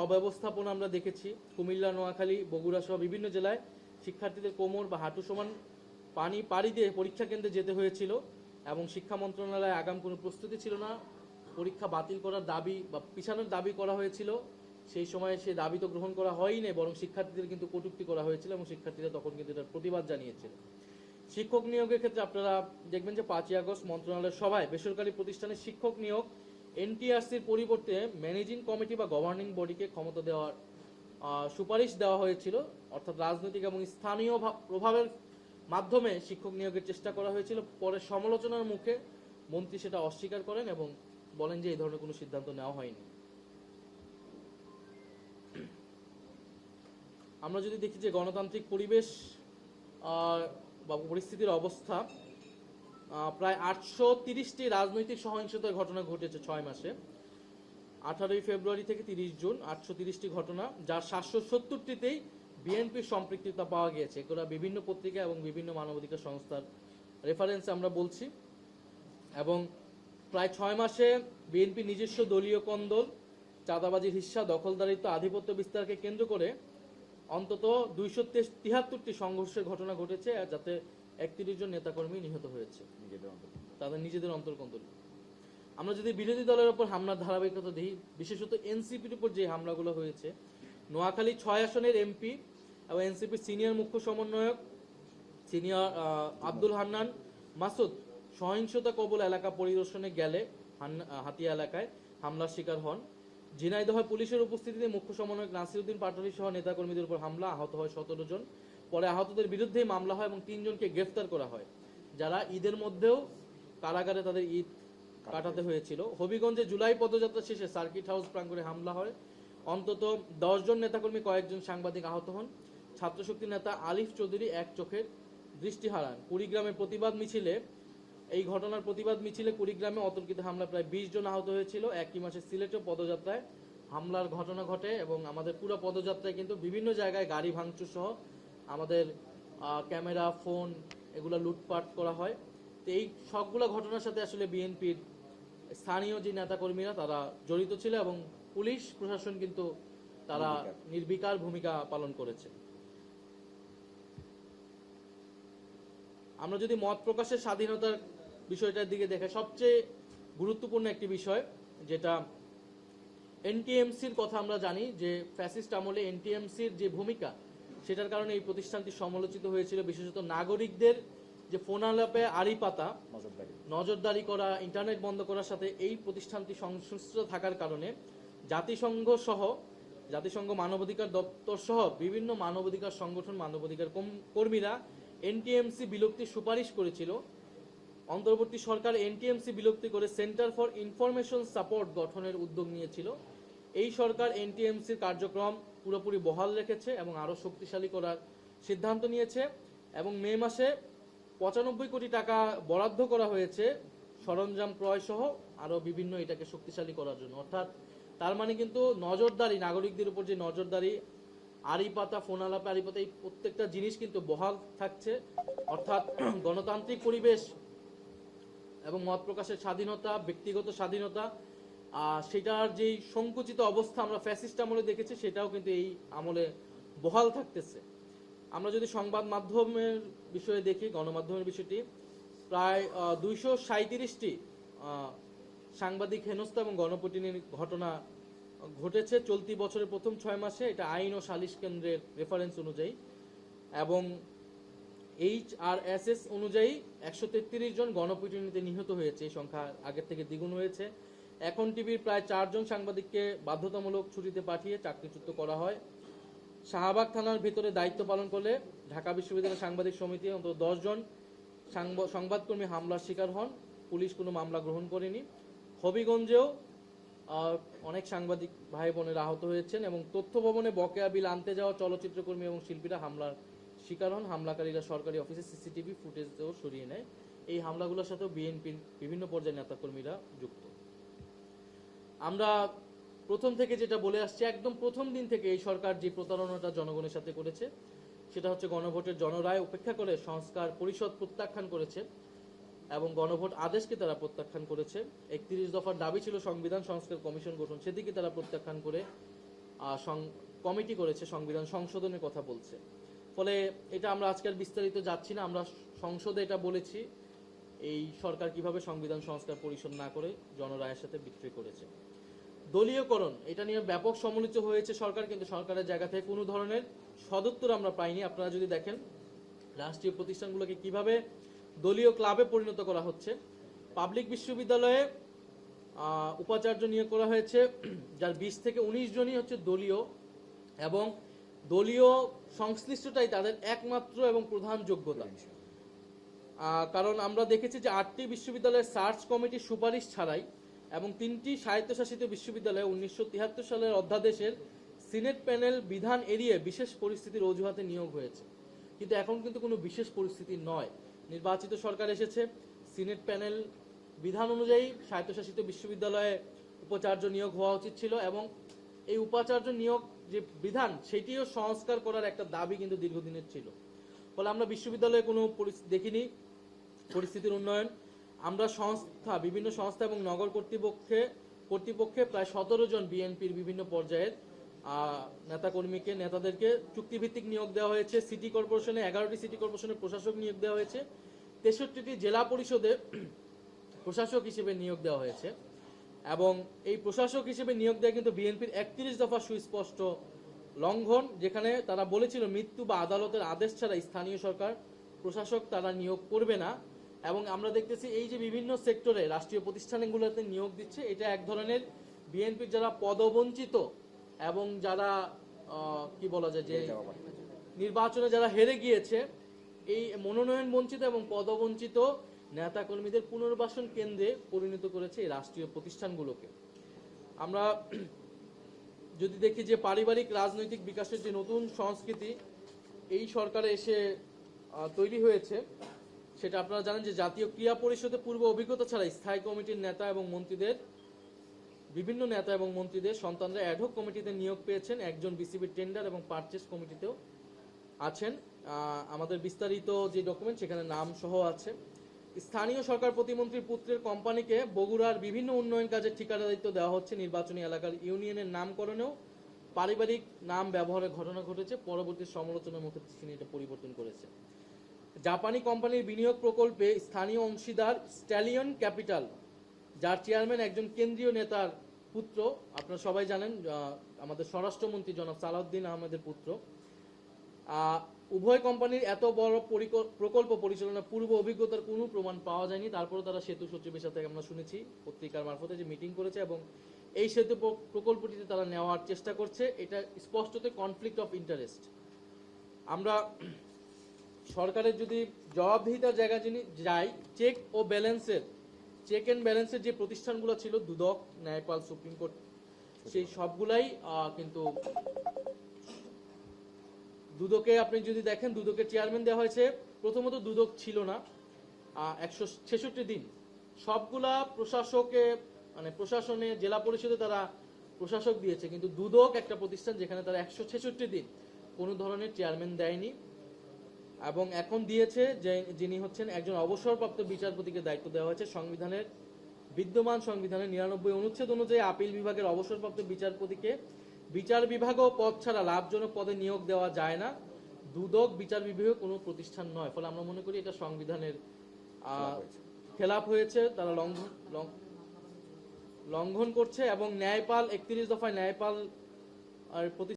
অব্যবস্থাপনা আমরা দেখেছি। কুমিল্লা, নোয়াখালী, বগুড়া সহ বিভিন্ন জেলায় শিক্ষার্থীদের কোমর বা হাঁটু সমান পানি পাড়ি দিয়ে পরীক্ষা কেন্দ্রে যেতে হয়েছিল এবং শিক্ষা মন্ত্রণালয়ে আগাম কোনো প্রস্তুতি ছিল না। পরীক্ষা বাতিল করার দাবি বা পিছানোর দাবি করা হয়েছিল। সেই সময় সে দাবি তো গ্রহণ করা হয়নি, বরং শিক্ষার্থীদের কিন্তু কটূক্তি করা হয়েছিল এবং শিক্ষার্থীরা তখন কিন্তু এটার প্রতিবাদ জানিয়েছিল। শিক্ষক নিয়োগের ক্ষেত্রে আপনারা দেখবেন যে 5ই আগস্ট মন্ত্রণালয়ের সভায় বেসরকারি প্রতিষ্ঠানের শিক্ষক নিয়োগ এনটিআরসির পরিবর্তে ম্যানেজিং কমিটি বা গভর্নিং বডিকে ক্ষমতা দেওয়ার সুপারিশ দেওয়া হয়েছিল। অর্থাৎ রাজনৈতিক এবং স্থানীয় প্রভাবের মাধ্যমে শিক্ষক নিয়োগের চেষ্টা করা হয়েছিল। পরে সমালোচনার মুখে মন্ত্রী সেটা অস্বীকার করেন এবং বলেন যে এই ধরনের কোনো সিদ্ধান্ত নেওয়া হয়নি। আমরা যদি দেখি যে গণতান্ত্রিক পরিবেশ বা পরিস্থিতির অবস্থা, প্রায় 830টি রাজনৈতিক সহিংসতার ঘটনা ঘটেছে 6 মাসে। 18 ফেব্রুয়ারি থেকে 30 জুন 830টি ঘটনা, যার 770টিতেই বিএনপির সম্পৃক্ততা পাওয়া গিয়েছে। এগুলো বিভিন্ন পত্রিকা এবং বিভিন্ন মানবাধিকার সংস্থার রেফারেন্স আমরা বলছি। এবং প্রায় 6 মাসে বিএনপি নিজস্ব দলীয় কোন্দল, চাঁদাবাজির হিস্সা, দখলদারিত্ব, আধিপত্য বিস্তারকে কেন্দ্র করে অন্তত 273টি সংঘর্ষের ঘটনা ঘটেছে, যাতে 31 জন নেতাকর্মী নিহত হয়েছে তাদের নিজেদের অন্তর্কন্দল। আমরা যদি বিরোধী দলের উপর হামলার ধারাবাহিকতা দেখি, বিশেষত এনসিপির উপর যে হামলাগুলো হয়েছে, নোয়াখালী 6 আসনের এমপি এবং এনসিপির সিনিয়র মুখ্য সমন্বয়ক সিনিয়র আব্দুল হান্নান মাসুদ সহিংসতা কবল এলাকা পরিদর্শনে গেলে হাতিয়া এলাকায় হামলার শিকার হন। ঝিনাইদহ পুলিশের উপস্থিতিতে মুখ্য সমন্বয়ক নাসিরউদ্দিন পাটোয়ারি সহ নেতাকর্মীদের উপর হামলা, আহত হয় 17 জন। পরে আহতদের বিরুদ্ধে মামলা হয় এবং 3 জনকে গ্রেফতার করা হয়, যারা ঈদের মধ্যেও কারাগারে তাদের ঈদ কাটাতে হয়েছিল। হবিগঞ্জে জুলাই পদযাত্রা শেষে সার্কিট হাউস প্রাঙ্গণে হামলা হয়, অন্তত 10 জন নেতাকর্মী, কয়েকজন সাংবাদিক আহত হন। ছাত্রশক্তি নেতা আলিফ চৌধুরী এক চোখের দৃষ্টি হারান। কুড়িগ্রামের প্রতিবাদ মিছিলে, এই ঘটনার প্রতিবাদ মিছিলে কুড়িগ্রামে অতর্কিত হামলা প্রায় 20 জন আহত হয়েছিল। একই মাসে সিলেটে পদযাত্রায় হামলার ঘটনা ঘটে এবং আমাদের পুরো পদযাত্রায় কিন্তু বিভিন্ন জায়গায় গাড়ি ভাঙচুর সহ আমাদের ক্যামেরা, ফোন এগুলো লুটপাট করা হয়। তো এই সবগুলো ঘটনার সাথে আসলে বিএনপির স্থানীয় যে নেতাকর্মীরা তারা জড়িত ছিল এবং পুলিশ প্রশাসন কিন্তু তারা নির্বিকার ভূমিকা পালন করেছে। আমরা যদি মত প্রকাশের স্বাধীনতার বিষয়টার দিকে দেখে, সবচেয়ে গুরুত্বপূর্ণ একটি বিষয় যেটা এনটিএমসির কথা আমরা জানি যে ফ্যাসিস্ট আমলে এনটিএমসির যে ভূমিকা, সেটার কারণে এই প্রতিষ্ঠানটি সমালোচিত হয়েছিল। বিশেষত নাগরিকদের যে ফোন আলাপে আড়ি পাতা, নজরদারি করা, ইন্টারনেট বন্ধ করার সাথে এই প্রতিষ্ঠানটি সংশ্লিষ্ট থাকার কারণে জাতিসংঘ মানবাধিকার দপ্তর সহ বিভিন্ন মানবাধিকার সংগঠন, মানবাধিকার কর্মীরা এনটিএমসি বিলুপ্তির সুপারিশ করেছিল। অন্তর্বর্তী সরকার এনটিএমসি বিলুপ্তি করে সেন্টার ফর ইনফরমেশন সাপোর্ট গঠনের উদ্যোগ নিয়েছিল। এই সরকার এনটিএমসির কার্যক্রম পুরোপুরি বহাল রেখেছে এবং আরও শক্তিশালী করার সিদ্ধান্ত নিয়েছে এবং মে মাসে 95 কোটি টাকা বরাদ্দ করা হয়েছে সরঞ্জাম ক্রয় সহ আরও বিভিন্ন এটাকে শক্তিশালী করার জন্য। অর্থাৎ তার মানে কিন্তু নজরদারি, নাগরিকদের উপর যে নজরদারি, আড়ি পাতা, ফোন আলাপে আড়ি পাতা, এই প্রত্যেকটা জিনিস কিন্তু বহাল থাকছে। অর্থাৎ গণতান্ত্রিক পরিবেশ এবং মত প্রকাশের স্বাধীনতা, ব্যক্তিগত স্বাধীনতা, সেটার যেই সংকুচিত অবস্থা আমরা ফ্যাসিস্ট আমলে দেখেছি, সেটাও কিন্তু এই আমলে বহাল থাকতেছে। আমরা যদি সংবাদ মাধ্যমের বিষয়ে দেখি, গণমাধ্যমের বিষয়টি, প্রায় 237টি সাংবাদিক হেনস্থা এবং গণপিটুনির ঘটনা ঘটেছে চলতি বছরের প্রথম 6 মাসে। এটা আইন ও সালিশ কেন্দ্রের রেফারেন্স অনুযায়ী এবং HRSS অনুযায়ী 133 জন গণপিটুনিতে নিহত হয়েছে। এই সংখ্যা আগের থেকে দ্বিগুণ হয়েছে। এখন টিভির প্রায় 4 জন সাংবাদিককে বাধ্যতামূলক ছুটিতে পাঠিয়ে চাকরিচ্যুত করা হয়। শাহবাগ থানার ভিতরে দায়িত্ব পালন করলে ঢাকা বিশ্ববিদ্যালয় সাংবাদিক সমিতি অন্তত 10 জন সংবাদকর্মী হামলার শিকার হন, পুলিশ কোনো মামলা গ্রহণ করেনি। হবিগঞ্জেও অনেক সাংবাদিক ভাই বোনেরা আহত হয়েছেন এবং তথ্য ভবনে বকেয়া বিল আনতে যাওয়া চলচ্চিত্রকর্মী এবং শিল্পীরা হামলার শিকার হন। হামলাকারীরা সরকারি অফিসে সিসিটিভি ফুটেজও সরিয়ে নেয়। এই হামলাগুলোর সাথেও বিএনপির বিভিন্ন পর্যায়ের নেতাকর্মীরা যুক্ত। আমরা প্রথম থেকে যেটা বলে আসছি, একদম প্রথম দিন থেকে এই সরকার যে প্রতারণাটা জনগণের সাথে করেছে, সেটা হচ্ছে গণভোটের জনরায় উপেক্ষা করে সংস্কার পরিষদ প্রত্যাখ্যান করেছে এবং গণভোট আদেশকে তারা প্রত্যাখ্যান করেছে। 31 দফার দাবি ছিল সংবিধান সংস্কার কমিশন গঠন, সেদিকে তারা প্রত্যাখ্যান করে কমিটি করেছে সংবিধান সংশোধনের কথা বলছে। ফলে এটা আমরা আজকের বিস্তারিত যাচ্ছি না, আমরা সংসদে এটা বলেছি এই সরকার কিভাবে সংবিধান সংস্কার পরিশোধ না করে জনরায়ের সাথে বিক্রি করেছে। দলীয়করণ, এটা নিয়ে ব্যাপক সমালোচিত হয়েছে সরকার, কিন্তু সরকারের জায়গা থেকে কোনো ধরনের সদুত্তর আমরা পাইনি। আপনারা যদি দেখেন রাষ্ট্রীয় প্রতিষ্ঠানগুলোকে কিভাবে দলীয় ক্লাবে পরিণত করা হচ্ছে। পাবলিক বিশ্ববিদ্যালয়ে উপাচার্য নিয়োগ করা হয়েছে, যার 20 থেকে 19 জনই হচ্ছে দলীয়, এবং দলীয় সংশ্লিষ্টতাই তাদের একমাত্র এবং প্রধান যোগ্যতা। কারণ আমরা দেখেছি যে 8টি বিশ্ববিদ্যালয়ের সার্চ কমিটির সুপারিশ ছাড়াই এবং 3টি স্বায়ত্তশাসিত বিশ্ববিদ্যালয়ে 1973 সালের অধ্যাদেশের সিনেট প্যানেল বিধান এড়িয়ে বিশেষ পরিস্থিতির অজুহাতে নিয়োগ হয়েছে। কিন্তু এখন কিন্তু কোনো বিশেষ পরিস্থিতি নয়, নির্বাচিত সরকার এসেছে, সিনেট প্যানেল বিধান অনুযায়ী স্বায়ত্তশাসিত বিশ্ববিদ্যালয়ে উপাচার্য নিয়োগ হওয়া উচিত ছিল, এবং এই উপাচার্য নিয়োগ যে বিধান সেটিও সংস্কার করার একটা দাবি কিন্তু দীর্ঘদিনের ছিল। ফলে আমরা বিশ্ববিদ্যালয়ে কোনো দেখিনি পরিস্থিতির উন্নয়ন। আমরা বিভিন্ন সংস্থা এবং নগর কর্তৃপক্ষে প্রায় 17 জন বিএনপির বিভিন্ন পর্যায়ের নেতাদেরকে চুক্তিভিত্তিক নিয়োগ দেওয়া হয়েছে। সিটি কর্পোরেশনে 11টি সিটি কর্পোরেশনের প্রশাসক নিয়োগ দেওয়া হয়েছে, 63টি জেলা পরিষদে প্রশাসক হিসেবে নিয়োগ দেওয়া হয়েছে। এবং এই প্রশাসক হিসেবে নিয়োগ দেওয়া কিন্তু বিএনপির 31 দফা সুস্পষ্ট লঙ্ঘন, যেখানে তারা বলেছিল মৃত্যু বা আদালতের আদেশ ছাড়া স্থানীয় সরকার প্রশাসক তারা নিয়োগ করবে না। এবং আমরা দেখতেছি এই যে বিভিন্ন সেক্টরে রাষ্ট্রীয় প্রতিষ্ঠানগুলোতে নিয়োগ দিচ্ছে, এটা এক ধরনের বিএনপির যারা পদবঞ্চিত এবং যারা কি বলা যায় যে নির্বাচনে যারা হেরে গিয়েছে, এই মনোনয়ন বঞ্চিত এবং পদবঞ্চিত নেতা কর্মীদের পুনর্বাসন কেন্দ্রে পরিণত করেছে এই রাষ্ট্রীয় প্রতিষ্ঠানগুলোকে। আমরা যদি দেখি যে পারিবারিক রাজনৈতিক বিকাশের যে নতুন সংস্কৃতি এই সরকারে এসে তৈরি হয়েছে, সেটা আপনারা জানেন যে জাতীয় ক্রীড়া পরিষদে পূর্ব অভিজ্ঞতা ছাড়াই স্থায়ী কমিটির বিভিন্ন নেতা এবং মন্ত্রীদের সন্তানরা অ্যাডহক কমিটিতে নিয়োগ পেয়েছেন, একজন বিসিবির টেন্ডার এবং পারচেজ কমিটিতেও আছেন। আমাদের বিস্তারিত যে ডকুমেন্ট সেখানে নাম সহ আছে। স্থানীয় সরকার প্রতিমন্ত্রীর পুত্রের কোম্পানিকে বগুড়ার বিভিন্ন উন্নয়ন কাজের ঠিকাদারিত্ব দেওয়া হচ্ছে। নির্বাচনী এলাকার ইউনিয়নের নামকরণেও পারিবারিক নাম ব্যবহারের ঘটনা ঘটেছে, পরবর্তী সমালোচনার মুখে তিনি এটা পরিবর্তন করেছে। জাপানি কোম্পানির বিনিয়োগ প্রকল্পে স্থানীয় অংশীদার স্ট্যালিয়ন ক্যাপিটাল, যার চেয়ারম্যান একজন কেন্দ্রীয় নেতার পুত্র, আপনারা সবাই জানেন আমাদের স্বরাষ্ট্রমন্ত্রী জনাব সালাউদ্দিন আহমেদের পুত্র। উভয় কোম্পানির এত বড় প্রকল্প পরিচালনার পূর্ব অভিজ্ঞতার কোনো প্রমাণ পাওয়া যায়নি। তারপরে তারা সেতু সচিবের সাথে আমরা শুনেছি পত্রিকার মারফতে যে মিটিং করেছে এবং এই সেতু প্রকল্পটিতে তারা নেওয়ার চেষ্টা করছে। এটা স্পষ্টতই কনফ্লিক্ট অফ ইন্টারেস্ট। আমরা সরকারের যদি জবাবদিহিতার জায়গা যাই, চেক অ্যান্ড ব্যালেন্সের যে প্রতিষ্ঠানগুলো ছিল, দুদক, ন্যায়পাল, সুপ্রিম কোর্ট, সেই সবগুলাই কিন্তু দুদকে আপনি যদি দেখেন, দুদকের চেয়ারম্যান দেওয়া হয়েছে। প্রথমত দুদক ছিল না 166 দিন, সবগুলা প্রশাসনে জেলা পরিষদে তারা প্রশাসক দিয়েছে, কিন্তু দুদক একটা প্রতিষ্ঠান যেখানে তারা 166 দিন কোনো ধরনের চেয়ারম্যান দেয়নি। এবং এখন দিয়েছে যিনি হচ্ছেন একজন অবসরপ্রাপ্ত বিচারপতিকে দায়িত্ব দেওয়া হয়েছে। বিদ্যমান সংবিধানের 99 অনুচ্ছেদ অনুযায়ী আপিল বিভাগের অবসরপ্রাপ্ত বিচারপতিকে বিচার বিভাগও পদ ছাড়া লাভজনক পদে নিয়োগ দেওয়া যায় না। দুদক বিচার বিভাগীয় কোনো প্রতিষ্ঠান নয়। ফলে আমরা মনে করি এটা সংবিধানের খেলাপ হয়েছে, তারা লঙ্ঘন করছে। এবং ন্যায়পাল 31 দফায় ন্যায়পাল আর